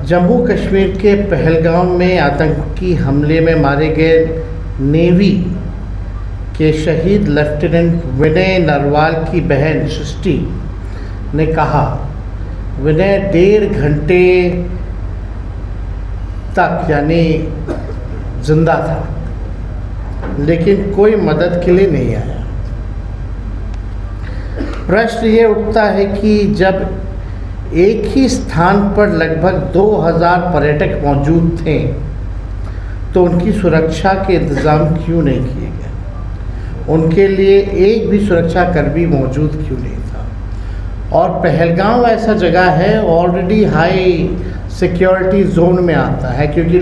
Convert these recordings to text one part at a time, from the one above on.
जम्मू कश्मीर के पहलगाम में आतंकी हमले में मारे गए नेवी के शहीद लेफ्टिनेंट विनय नरवाल की बहन सृष्टि ने कहा, विनय 1.5 घंटे तक यानी जिंदा था, लेकिन कोई मदद के लिए नहीं आया। प्रश्न ये उठता है कि जब एक ही स्थान पर लगभग 2000 पर्यटक मौजूद थे तो उनकी सुरक्षा के इंतज़ाम क्यों नहीं किए गए? उनके लिए एक भी सुरक्षा कर्मी मौजूद क्यों नहीं था? और पहलगाम ऐसा जगह है ऑलरेडी हाई सिक्योरिटी जोन में आता है, क्योंकि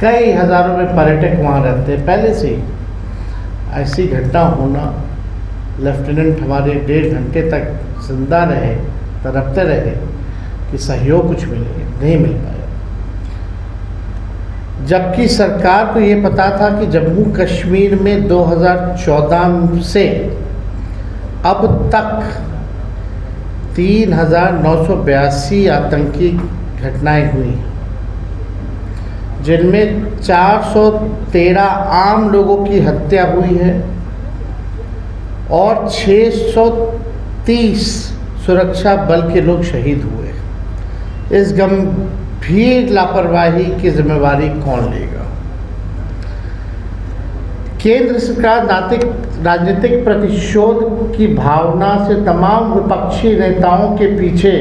कई हज़ारों में पर्यटक वहाँ रहते हैं पहले से ही। ऐसी घटना होना, लेफ्टिनेंट हमारे 1.5 घंटे तक जिंदा रहे, तड़पते रहे कि सहयोग कुछ मिले, नहीं मिल पाया। जबकि सरकार को ये पता था कि जम्मू कश्मीर में 2014 से अब तक 3982 आतंकी घटनाएं हुई, जिनमें 413 आम लोगों की हत्या हुई है और 630 सुरक्षा बल के लोग शहीद हुए। इस गंभीर लापरवाही की जिम्मेवारी कौन लेगा? केंद्र सरकार राजनीतिक प्रतिशोध की भावना से तमाम विपक्षी नेताओं के पीछे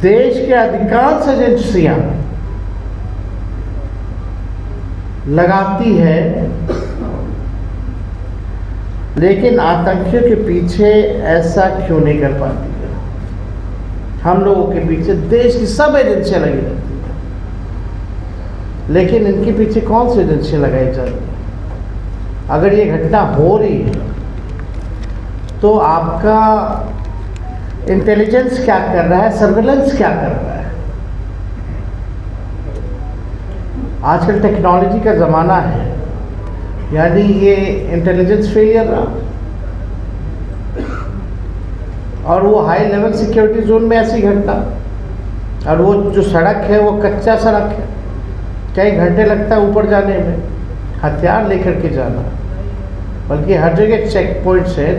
देश के अधिकांश एजेंसियां लगाती है, लेकिन आतंकियों के पीछे ऐसा क्यों नहीं कर पाती है? हम लोगों के पीछे देश की सब एजेंसियां लगी रहती हैं, लेकिन इनके पीछे कौन सी एजेंसियां लगाई जा रही हैं? अगर ये घटना हो रही है तो आपका इंटेलिजेंस क्या कर रहा है, सर्विलेंस क्या कर रहा है? आजकल टेक्नोलॉजी का ज़माना है, यानी ये इंटेलिजेंस फेलियर रहा, और वो हाई लेवल सिक्योरिटी जोन में ऐसी घटना, और वो जो सड़क है वो कच्चा सड़क है, कई घंटे लगता है ऊपर जाने में, हथियार लेकर के जाना, बल्कि हर जगह चेक पॉइंट्स है,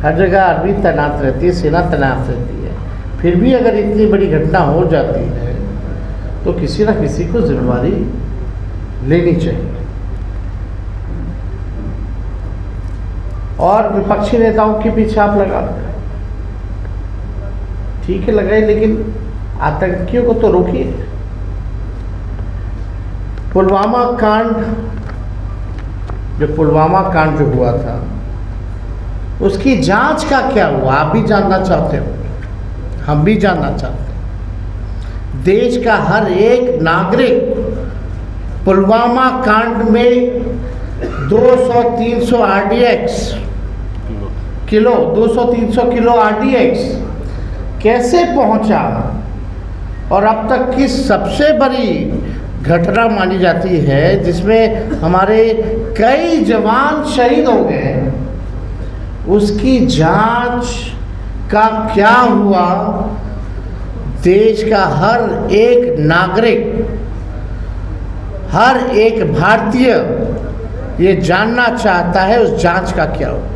हर जगह आर्मी तैनात रहती है, सेना तैनात रहती है। फिर भी अगर इतनी बड़ी घटना हो जाती है तो किसी ना किसी को जिम्मेवारी लेनी चाहिए। और विपक्षी नेताओं के पीछे आप लगा, ठीक है लगाए, लेकिन आतंकियों को तो रोकिए। पुलवामा कांड जो हुआ था उसकी जांच का क्या हुआ? आप भी जानना चाहते हो, हम भी जानना चाहते हैं। देश का हर एक नागरिक पुलवामा कांड में 200-300 RDX किलो 200-300 किलो RDX कैसे पहुंचा? और अब तक की सबसे बड़ी घटना मानी जाती है जिसमें हमारे कई जवान शहीद हो गए, उसकी जांच का क्या हुआ? देश का हर एक नागरिक, हर एक भारतीय ये जानना चाहता है उस जांच का क्या हुआ,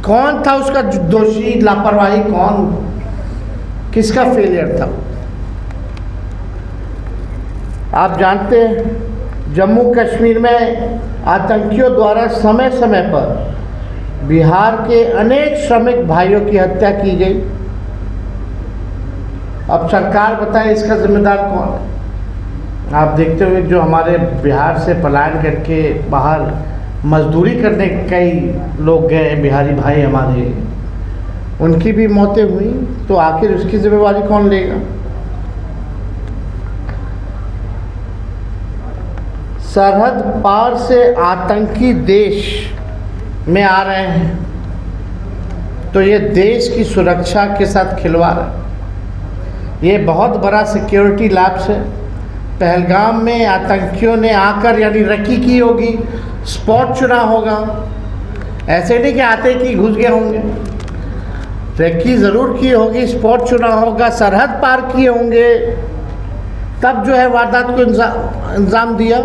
कौन था उसका दोषी, लापरवाही कौन, किसका फेलियर था? आप जानते हैं जम्मू कश्मीर में आतंकियों द्वारा समय समय पर बिहार के अनेक श्रमिक भाइयों की हत्या की गई। अब सरकार बताए इसका जिम्मेदार कौन है? आप देखते हुए जो हमारे बिहार से पलायन करके बाहर मजदूरी करने कई लोग गए, बिहारी भाई हमारे, उनकी भी मौतें हुई, तो आखिर उसकी जिम्मेवारी कौन लेगा? सरहद पार से आतंकी देश में आ रहे हैं तो ये देश की सुरक्षा के साथ खिलवाड़ है। ये बहुत बड़ा सिक्योरिटी लैप्स है। पहलगाम में आतंकियों ने आकर यानी रकी की होगी, स्पॉट चुना होगा, ऐसे नहीं कि आते कि घुस गए होंगे, रेकी ज़रूर की होगी, स्पॉट चुना होगा, सरहद पार किए होंगे, तब जो है वारदात को अंजाम दिया।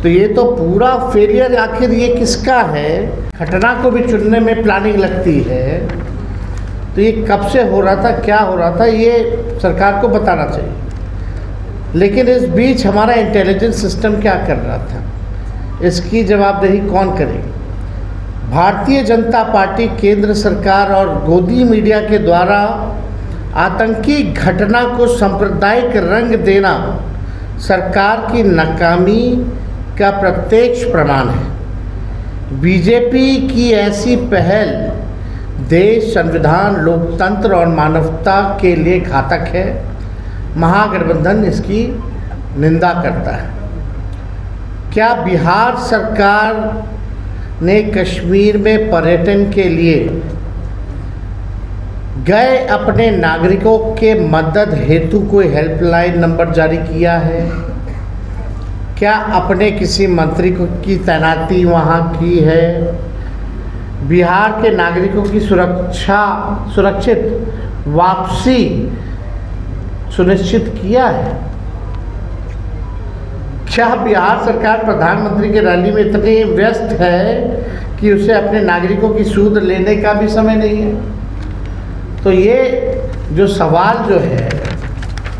तो ये तो पूरा फेलियर आखिर ये किसका है? घटना को भी चुनने में प्लानिंग लगती है, तो ये कब से हो रहा था, क्या हो रहा था, ये सरकार को बताना चाहिए। लेकिन इस बीच हमारा इंटेलिजेंस सिस्टम क्या कर रहा था, इसकी जवाबदेही कौन करेगी? भारतीय जनता पार्टी, केंद्र सरकार और गोदी मीडिया के द्वारा आतंकी घटना को सांप्रदायिक रंग देना सरकार की नाकामी का प्रत्यक्ष प्रमाण है। बीजेपी की ऐसी पहल देश, संविधान, लोकतंत्र और मानवता के लिए घातक है। महागठबंधन इसकी निंदा करता है। क्या बिहार सरकार ने कश्मीर में पर्यटन के लिए गए अपने नागरिकों के मदद हेतु कोई हेल्पलाइन नंबर जारी किया है? क्या अपने किसी मंत्री की तैनाती वहाँ की है? बिहार के नागरिकों की सुरक्षित वापसी सुनिश्चित किया है? क्या बिहार सरकार प्रधानमंत्री की रैली में इतनी व्यस्त है कि उसे अपने नागरिकों की सूद लेने का भी समय नहीं है? तो ये जो सवाल जो है,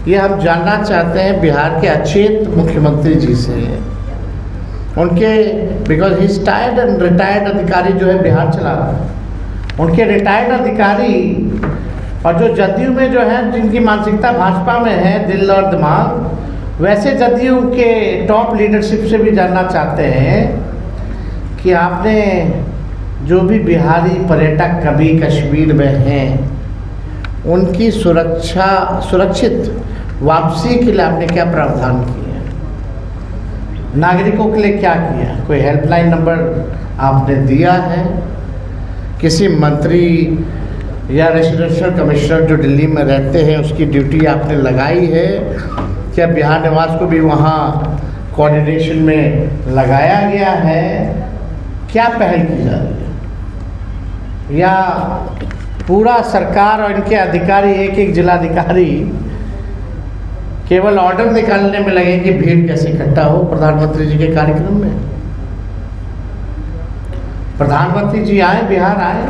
ये हम जानना चाहते हैं बिहार के अचेत मुख्यमंत्री जी से। उनके because he tired and retired अधिकारी जो है बिहार चला रहा है, उनके रिटायर्ड अधिकारी और जो जदयू में जो है, जिनकी मानसिकता भाजपा में है, दिल और दिमाग, वैसे जदयू के टॉप लीडरशिप से भी जानना चाहते हैं कि आपने जो भी बिहारी पर्यटक कभी कश्मीर में हैं, उनकी सुरक्षित वापसी के लिए आपने क्या प्रावधान किया? नागरिकों के लिए क्या किया? कोई हेल्पलाइन नंबर आपने दिया है? किसी मंत्री या रेजिडेंशियल कमिश्नर जो दिल्ली में रहते हैं उसकी ड्यूटी आपने लगाई है? क्या बिहार निवास को भी वहाँ कोऑर्डिनेशन में लगाया गया है? क्या पहल की जा रही है? या पूरा सरकार और इनके अधिकारी, एक एक जिलाधिकारी केवल ऑर्डर निकालने में लगे कि भीड़ कैसे इकट्ठा हो प्रधानमंत्री जी के कार्यक्रम में? प्रधानमंत्री जी आए, बिहार आए,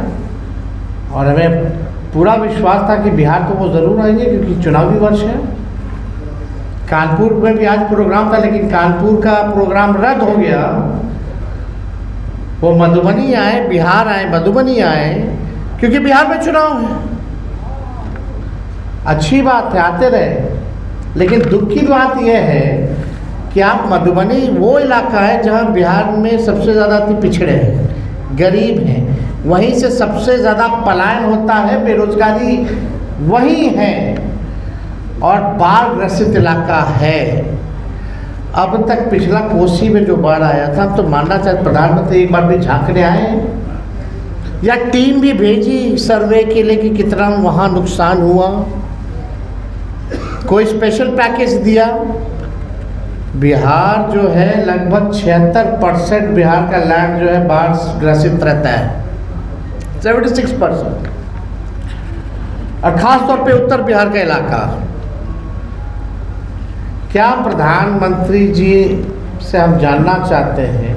और हमें पूरा विश्वास था कि बिहार तो वो ज़रूर आएंगे क्योंकि चुनावी वर्ष है। कानपुर में भी आज प्रोग्राम था, लेकिन कानपुर का प्रोग्राम रद्द हो गया। वो मधुबनी आए, बिहार आए, मधुबनी आए, क्योंकि बिहार में चुनाव है। अच्छी बात है, आते रहे, लेकिन दुख की बात यह है कि आप मधुबनी वो इलाका है जहां बिहार में सबसे ज़्यादा पिछड़े हैं, गरीब हैं, वहीं से सबसे ज़्यादा पलायन होता है, बेरोजगारी वहीं है और बाढ़ ग्रसित इलाका है। अब तक पिछला कोसी में जो बाढ़ आया था, तो मानना चाहते प्रधानमंत्री एक बार भी झांकने आए या टीम भी भेजी सर्वे के लिए कि कितना वहाँ नुकसान हुआ? कोई स्पेशल पैकेज दिया? बिहार जो है लगभग 76% बिहार का लैंड जो है बाढ़ ग्रसित रहता है, 76%, और ख़ास तौर पे उत्तर बिहार का इलाका। क्या प्रधानमंत्री जी से हम जानना चाहते हैं,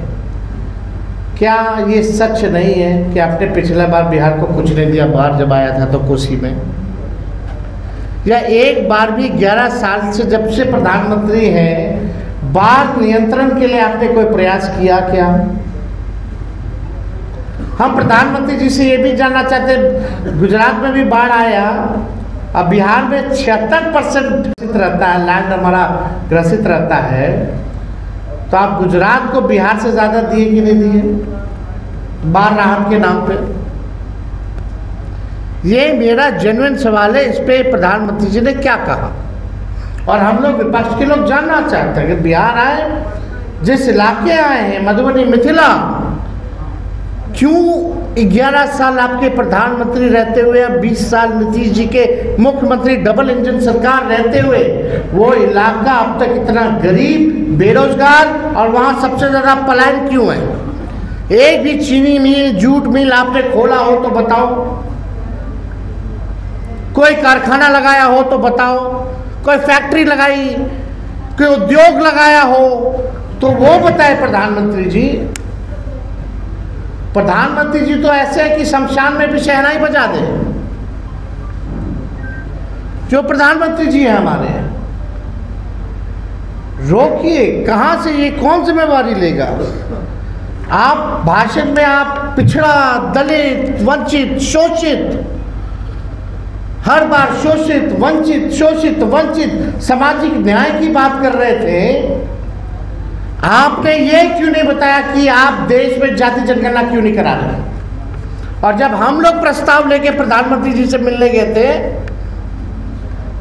क्या ये सच नहीं है कि आपने पिछला बार बिहार को कुछ नहीं दिया, बाढ़ जब आया था तो कोसी में? या एक बार भी 11 साल से जब से प्रधानमंत्री हैं, बाढ़ नियंत्रण के लिए आपने कोई प्रयास किया क्या? हम प्रधानमंत्री जी से ये भी जानना चाहते हैं, गुजरात में भी बाढ़ आया, अब बिहार में 76% रहता है लैंड हमारा ग्रसित रहता है, तो आप गुजरात को बिहार से ज़्यादा दिए कि नहीं दिए बाढ़ राहत के नाम पे? ये मेरा जेन्युइन सवाल है। इस पे प्रधानमंत्री जी ने क्या कहा? और हम लोग विपक्ष के लोग जानना चाहते हैं कि बिहार आए, जिस इलाके आए हैं, मधुबनी, मिथिला, क्यों 11 साल आपके प्रधानमंत्री रहते हुए, अब 20 साल नीतीश जी के मुख्यमंत्री, डबल इंजन सरकार रहते हुए, वो इलाका अब तक इतना गरीब, बेरोजगार और वहाँ सबसे ज़्यादा पलायन क्यों है? एक भी चीनी मिल, जूट मिल आपने खोला हो तो बताओ, कोई कारखाना लगाया हो तो बताओ, कोई फैक्ट्री लगाई, कोई उद्योग लगाया हो तो वो बताए प्रधानमंत्री जी। प्रधानमंत्री जी तो ऐसे है कि शमशान में भी शहनाई बजा दे। जो प्रधानमंत्री जी है हमारे, रोकिए, कहां से ये कौन जिम्मेवारी लेगा? आप भाषण में आप पिछड़ा, दलित, वंचित, शोषित, हर बार शोषित, वंचित, शोषित, वंचित, सामाजिक न्याय की बात कर रहे थे। आपने ये क्यों नहीं बताया कि आप देश में जाति जनगणना क्यों नहीं करा रहे? और जब हम लोग प्रस्ताव लेके प्रधानमंत्री जी से मिलने गए थे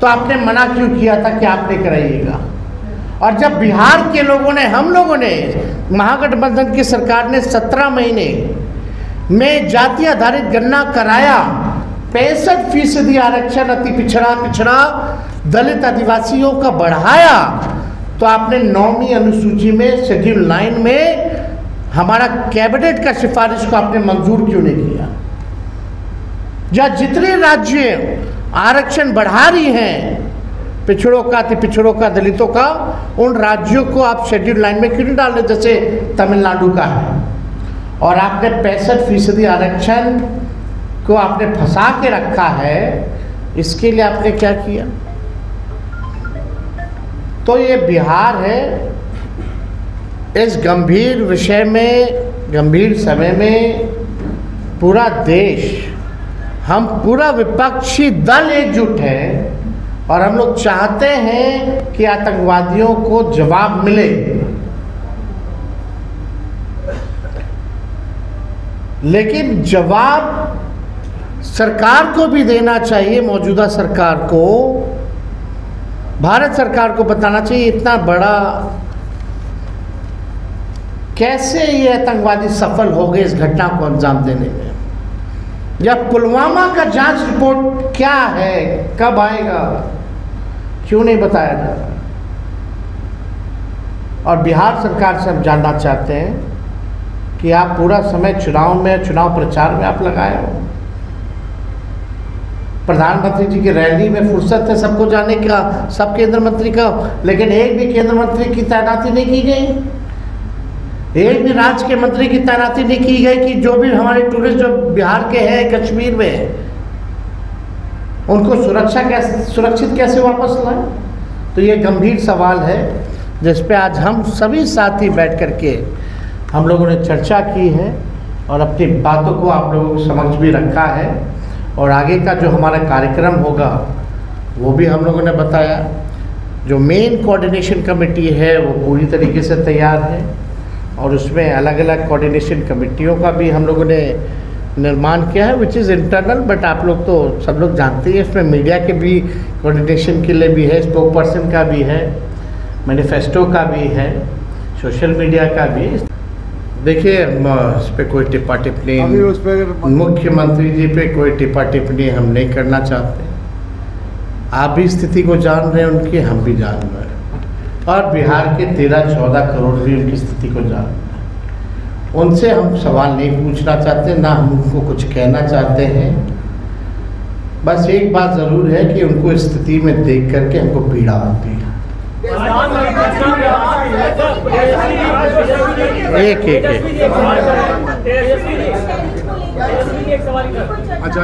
तो आपने मना क्यों किया था कि आप नहीं कराइएगा? और जब बिहार के लोगों ने, हम लोगों ने, महागठबंधन की सरकार ने 17 महीने में जाति आधारित गणना कराया, 65% आरक्षण अति पिछड़ा दलित आदिवासियों का बढ़ाया, तो आपने 9वीं अनुसूची में शेड्यूल 9 में हमारा कैबिनेट का सिफारिश को आपने मंजूर क्यों नहीं किया? या जितने राज्य आरक्षण बढ़ा रही हैं पिछड़ों का, अति पिछड़ों का, दलितों का, उन राज्यों को आप शेड्यूल 9 में क्यों नहीं डाल रहे? जैसे तमिलनाडु का है। और आपने 65% आरक्षण को आपने फंसा के रखा है, इसके लिए आपने क्या किया? तो ये बिहार है, इस गंभीर विषय में, गंभीर समय में पूरा देश, हम पूरा विपक्षी दल एकजुट है और हम लोग चाहते हैं कि आतंकवादियों को जवाब मिले। लेकिन जवाब सरकार को भी देना चाहिए, मौजूदा सरकार को, भारत सरकार को बताना चाहिए इतना बड़ा कैसे ये आतंकवादी सफल हो गए इस घटना को अंजाम देने में। या पुलवामा का जांच रिपोर्ट क्या है, कब आएगा, क्यों नहीं बताया जा रहा? और बिहार सरकार से हम जानना चाहते हैं कि आप पूरा समय चुनाव में, चुनाव प्रचार में आप लगाए हो। प्रधानमंत्री जी की रैली में फुर्सत है सबको जाने का, सब केंद्र मंत्री का, लेकिन एक भी केंद्र मंत्री की तैनाती नहीं की गई, एक भी राज्य के मंत्री की तैनाती नहीं की गई कि जो भी हमारे टूरिस्ट जो बिहार के हैं, कश्मीर में, उनको सुरक्षित कैसे वापस लाएं? तो ये गंभीर सवाल है जिस पे आज हम सभी साथी बैठ कर के हम लोगों ने चर्चा की है और अपनी बातों को आप लोगों के समक्ष भी रखा है। और आगे का जो हमारा कार्यक्रम होगा वो भी हम लोगों ने बताया। जो मेन कोऑर्डिनेशन कमेटी है वो पूरी तरीके से तैयार है और उसमें अलग अलग कोऑर्डिनेशन कमेटियों का भी हम लोगों ने निर्माण किया है, विच इज़ इंटरनल, बट आप लोग तो सब लोग जानते हैं इसमें मीडिया के भी कोऑर्डिनेशन के लिए भी है, स्पोक पर्सन का भी है, मैनिफेस्टो का भी है, सोशल मीडिया का भी है। देखिए इस पर कोई टिप्पा टिप्पणी, मुख्यमंत्री जी पे कोई टिप्पा टिप्पणी हम नहीं करना चाहते। आप भी स्थिति को जान रहे हैं उनकी, हम भी जान रहे हैं, और बिहार के 13-14 करोड़ भी उनकी स्थिति को जान रहे हैं। उनसे हम सवाल नहीं पूछना चाहते, ना हम उनको कुछ कहना चाहते हैं। बस एक बात ज़रूर है कि उनको स्थिति में देख करके हमको पीड़ा आती है। एक अच्छा,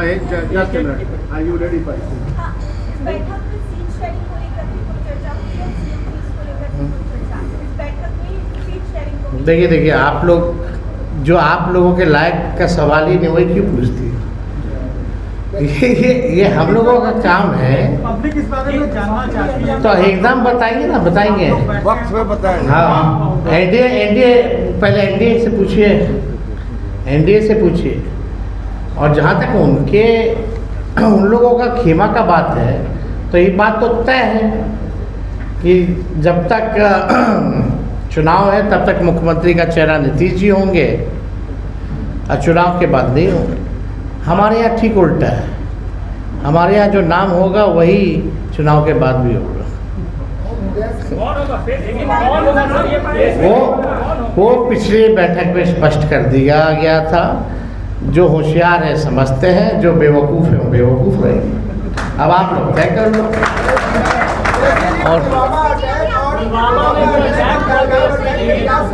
देखिए आप लोग, जो आप लोगों के लायक का सवाल ही नहीं, वही क्यों पूछती है? ये हम लोगों का काम है। पब्लिक इस बारे में जानना चाहती है तो एकदम बताएंगे ना, बताएंगे, वक्त में बताएंगे। हाँ, एनडीए पहले एनडीए से पूछिए, एनडीए से पूछिए। और जहाँ तक उन लोगों का खेमा का बात है, तो ये बात तो तय है कि जब तक चुनाव है तब तक मुख्यमंत्री का चेहरा नीतीश जी होंगे और चुनाव के बाद नहीं होंगे। हमारे यहाँ ठीक उल्टा है, हमारे यहाँ जो नाम होगा वही चुनाव के बाद भी होगा। वो पिछली बैठक में स्पष्ट कर दिया गया था। जो होशियार है समझते हैं, जो बेवकूफ़ है वो बेवकूफ़ रहेंगे। अब आप लोग तय कर लो। और पुलवामा में जो अटैक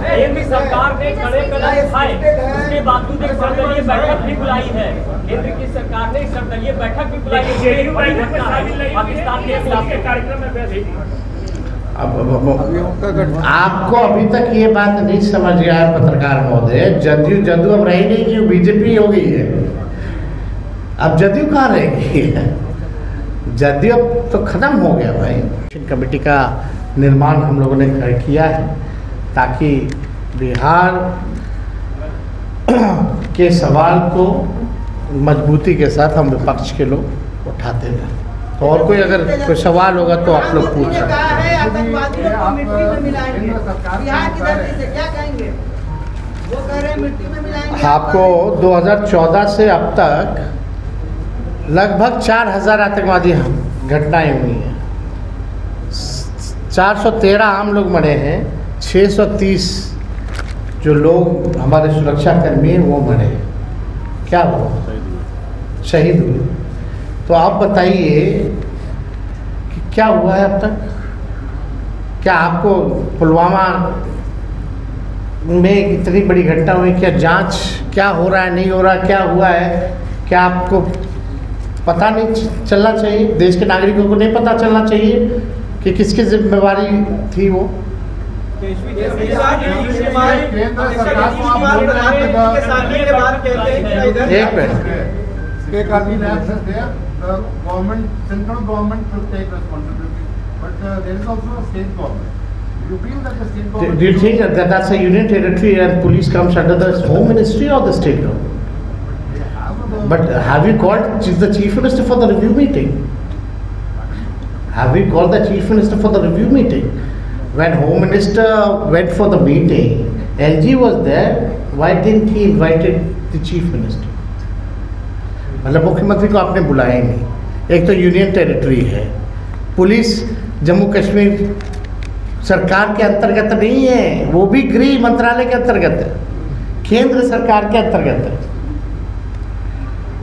केंद्र सरकार ने कड़े कदम उठाए, उसके बावजूद एक सर्वदलीय बैठक भी बुलाई है। केंद्र की सरकार ने सर्वदलीय बैठक भी बुलाई है। पाकिस्तान के खिलाफ कार्यक्रम में आपको अभी तक ये बात नहीं समझ गया है पत्रकार महोदय, जदयू अब रही नहीं, क्यों बीजेपी हो गई है। अब जदयू कहाँ रहेगी? जदयू अब तो खत्म हो गया भाई। कमेटी का निर्माण हम लोगों ने किया है ताकि बिहार के सवाल को मजबूती के साथ हम विपक्ष के लोग उठाते हैं। तो और कोई अगर कोई सवाल होगा तो आप लोग पूछ सकते हैं। आतंकवादियों को मिट्टी में मिलाएंगे, बिहार की धरती से क्या कहेंगे? वो कह रहे हैं मिट्टी में मिलाएंगे। आपको 2014 से अब तक लगभग 4000 आतंकवादी घटनाएं हुई हैं। 413 आम लोग मरे हैं, 630 जो लोग हमारे सुरक्षा कर्मी हैं वो मरे हैं। क्या हुआ? शहीद हुए। तो आप बताइए कि क्या हुआ है अब तक? क्या आपको पुलवामा में इतनी बड़ी घटना हुई, क्या जांच क्या हो रहा है, नहीं हो रहा, क्या हुआ है, क्या आपको पता नहीं चलना चाहिए? देश के नागरिकों को नहीं पता चलना चाहिए कि किसकी जिम्मेवारी थी वो? एक minute, the government, central government should take responsibility, but there is also a state government. Do you feel that the state government? Do you think that that's a union territory and police comes under the home ministry or the state government? But have you called the chief minister for the review meeting? Have you called the chief minister for the review meeting? When home minister went for the meeting, LG was there. Why didn't he invited the chief minister? मतलब मुख्यमंत्री को आपने बुलाया ही नहीं। एक तो union territory है, police Jammu Kashmir सरकार के अंतर्गत नहीं है, वो भी गृह मंत्रालय के अंतर्गत है, केंद्र सरकार के अंतर्गत है।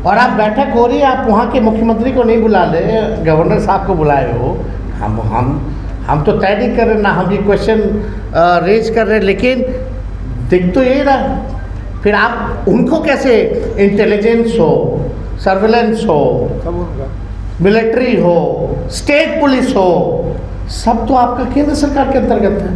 और आप बैठक हो रही है, आप वहाँ के मुख्यमंत्री को नहीं बुला ले, गवर्नर साहब को बुलाए हो। हम तो तय नहीं कर रहे ना, हम ये क्वेश्चन रेज कर रहे हैं, लेकिन दिख तो यही रहा। फिर आप उनको कैसे, इंटेलिजेंस हो, सर्वेलेंस हो, मिलिट्री हो, स्टेट पुलिस हो, सब तो आपका केंद्र सरकार के अंतर्गत है।